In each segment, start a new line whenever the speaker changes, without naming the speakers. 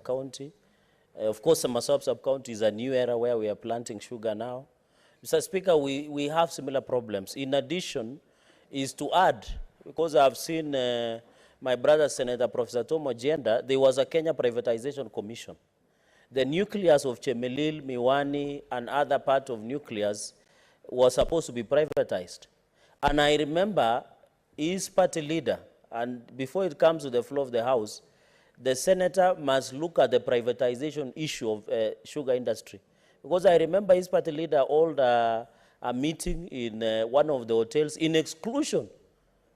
sub-county. Of course, the Masab sub-county is a new era where we are planting sugar now. Mr. Speaker, we have similar problems. In addition, is to add, because I've seen my brother Senator Professor Tom Ojienda, there was a Kenya Privatization Commission. The nucleus of Chemelil, Miwani, and other part of nucleus was supposed to be privatized. And I remember his party leader, and before it comes to the floor of the House, the senator must look at the privatization issue of sugar industry. Because I remember his party leader held a meeting in one of the hotels in exclusion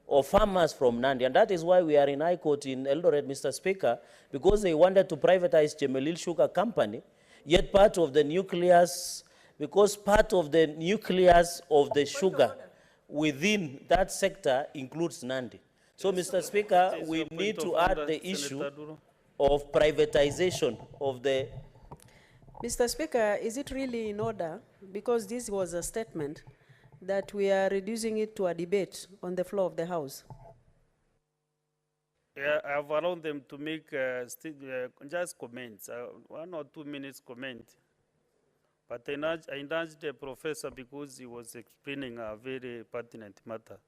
of farmers from Nandi. And that is why we are in High Court in Eldoret, Mr. Speaker, because they wanted to privatize Chemelil Sugar Company, yet part of the nucleus, because part of the nucleus of the sugar within that sector includes Nandi. So, Mr. Speaker, we need to add the issue of privatization of the...
Mr. Speaker, is it really in order, because this was a statement, that we are reducing it to a debate on the floor of the House?
Yeah, I have allowed them to make just comments, 1 or 2 minutes comment. But I nudged the professor because he was explaining a very pertinent matter.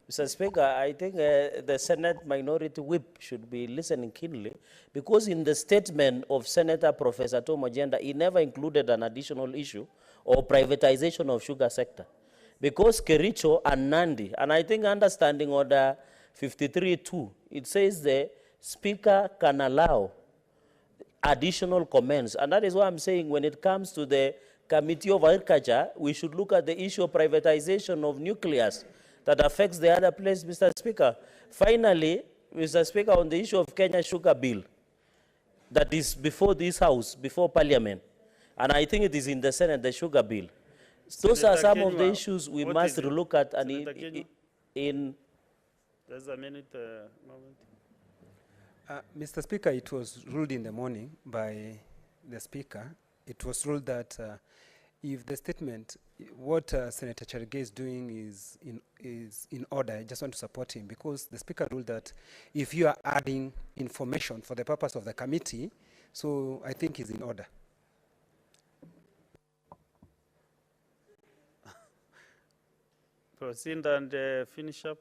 Mr. Speaker, I think the Senate Minority Whip should be listening keenly, because in the statement of Senator Professor Tom Ojienda, he never included an additional issue or privatization of sugar sector. Because Kericho and Nandi, and I think understanding order 53.2, it says the Speaker can allow additional comments. And that is why I'm saying when it comes to the Committee of Agriculture, we should look at the issue of privatization of nucleus that affects the other place, Mr. Speaker. Finally, Mr. Speaker, on the issue of Kenya Sugar Bill, that is before this House, before Parliament, and I think it is in the Senate, the Sugar Bill. Those are some of the issues we must look at, and in...
There's a minute moment.
Mr. Speaker, it was ruled in the morning by the Speaker. It was ruled that if the statement, what Senator Cherigay is doing is in order, I just want to support him, because the Speaker ruled that if you are adding information for the purpose of the committee, so I think it's in order.
Proceed and finish up.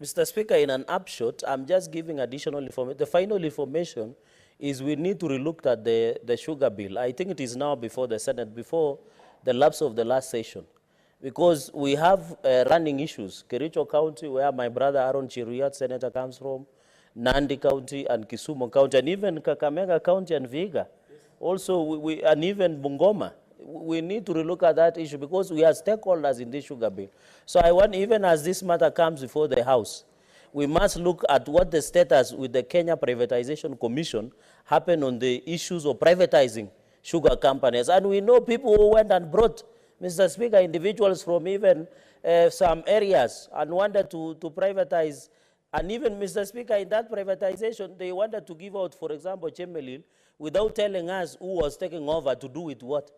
Mr. Speaker, in an upshot, I'm just giving additional information. The final information is we need to relook at the sugar bill. I think it is now before the Senate, before the lapse of the last session, because we have running issues. Kericho County, where my brother Aaron Chiruyat, Senator, comes from, Nandi County and Kisumu County, and even Kakamega County and Vihiga. Also, and even Bungoma. We need to relook at that issue because we are stakeholders in this sugar bill. So I want, even as this matter comes before the House, we must look at what the status with the Kenya Privatization Commission happened on the issues of privatizing sugar companies. And we know people who went and brought, Mr. Speaker, individuals from even some areas and wanted to privatize. And even, Mr. Speaker, in that privatization, they wanted to give out, for example, Chemelil, without telling us who was taking over to do with what.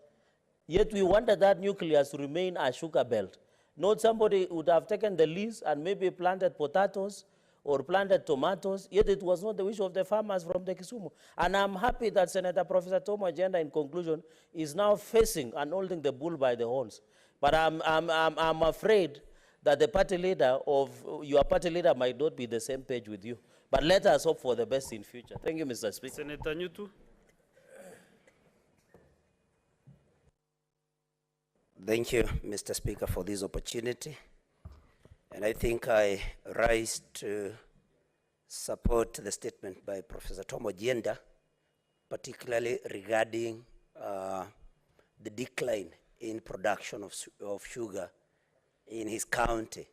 Yet we wanted that nucleus to remain a sugar belt. Not somebody would have taken the lease and maybe planted potatoes or planted tomatoes, yet it was not the wish of the farmers from the Kisumu. And I'm happy that Senator Professor Tom Ojienda, in conclusion, is now facing and holding the bull by the horns. But I'm afraid that the party leader of, your party leader might not be the same page with you. But let us hope for the best in future. Thank you, Mr. Speaker.
Senator Nyutu.
Thank you, Mr. Speaker, for this opportunity. And I think I rise to support the statement by Professor Tom Ojienda, particularly regarding the decline in production of sugar in his county.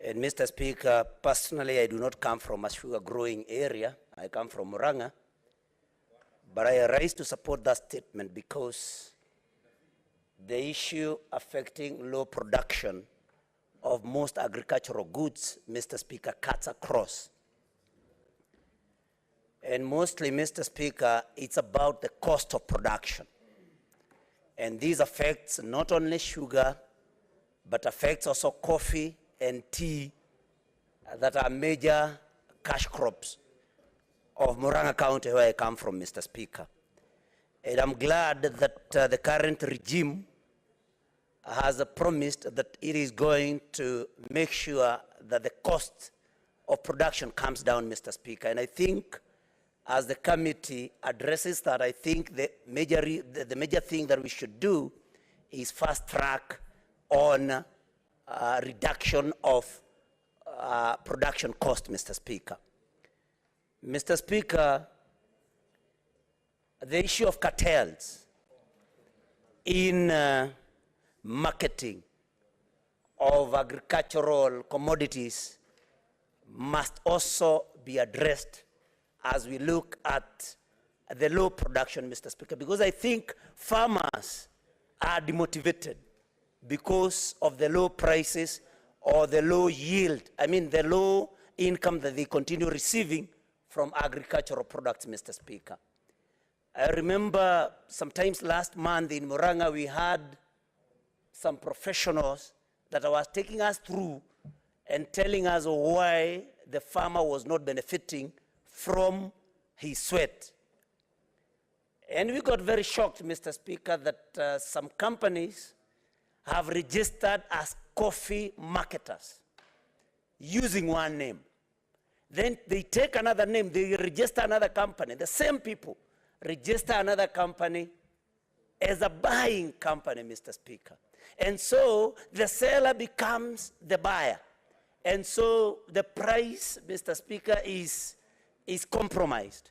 And Mr. Speaker, personally, I do not come from a sugar growing area. I come from Murang'a. But I rise to support that statement because the issue affecting low production of most agricultural goods, Mr. Speaker, cuts across. And mostly, Mr. Speaker, it's about the cost of production. And this affects not only sugar, but affects also coffee and tea that are major cash crops of Murang'a County, where I come from, Mr. Speaker. And I'm glad that the current regime has promised that it is going to make sure that the cost of production comes down, Mr. Speaker. And I think as the committee addresses that, I think the major thing that we should do is fast track on reduction of production cost, Mr. Speaker. Mr. Speaker, the issue of cartels in marketing of agricultural commodities must also be addressed as we look at the low production, Mr. Speaker, because I think farmers are demotivated because of the low prices or the low yield, the low income that they continue receiving from agricultural products, Mr. Speaker. I remember sometimes last month in Murang'a, we had some professionals that was taking us through and telling us why the farmer was not benefiting from his sweat. And we got very shocked, Mr. Speaker, that some companies have registered as coffee marketers using one name. Then they take another name, they register another company. The same people register another company as a buying company, Mr. Speaker. And so the seller becomes the buyer. And so the price, Mr. Speaker, is compromised.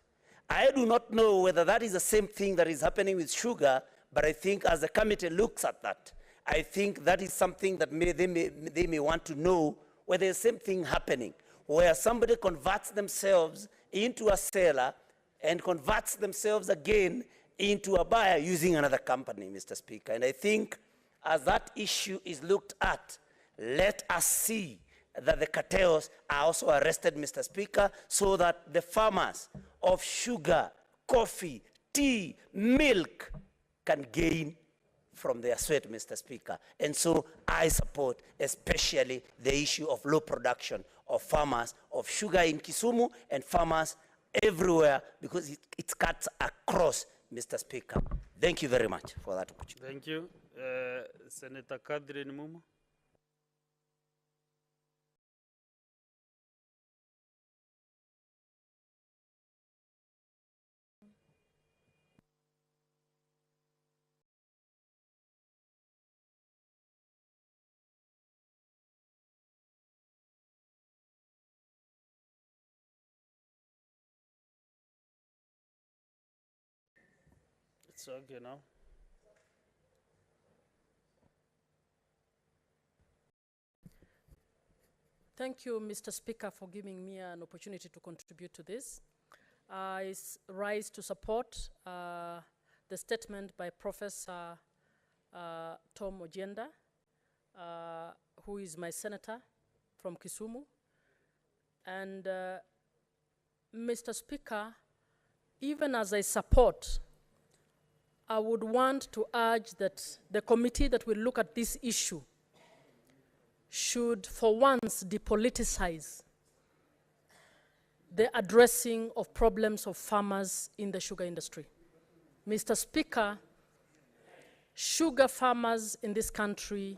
I do not know whether that is the same thing that is happening with sugar, but I think as the committee looks at that, I think that is something that they may want to know whether the same thing happening, where somebody converts themselves into a seller and converts themselves again into a buyer using another company, Mr. Speaker. And I think as that issue is looked at, let us see that the cartels are also arrested, Mr. Speaker, so that the farmers of sugar, coffee, tea, milk can gain from their sweat, Mr. Speaker. And so I support especially the issue of low production of farmers of sugar in Kisumu and farmers everywhere, because it cuts across, Mr. Speaker. Thank you very much for that opportunity.
Thank you. Senator Catherine Muma. It's okay now.
Thank you, Mr. Speaker, for giving me an opportunity to contribute to this. I rise to support the statement by Professor Tom Ojienda, who is my senator from Kisumu. And Mr. Speaker, even as I support, I would want to urge that the committee that will look at this issue should for once depoliticize the addressing of problems of farmers in the sugar industry. Mr. Speaker, sugar farmers in this country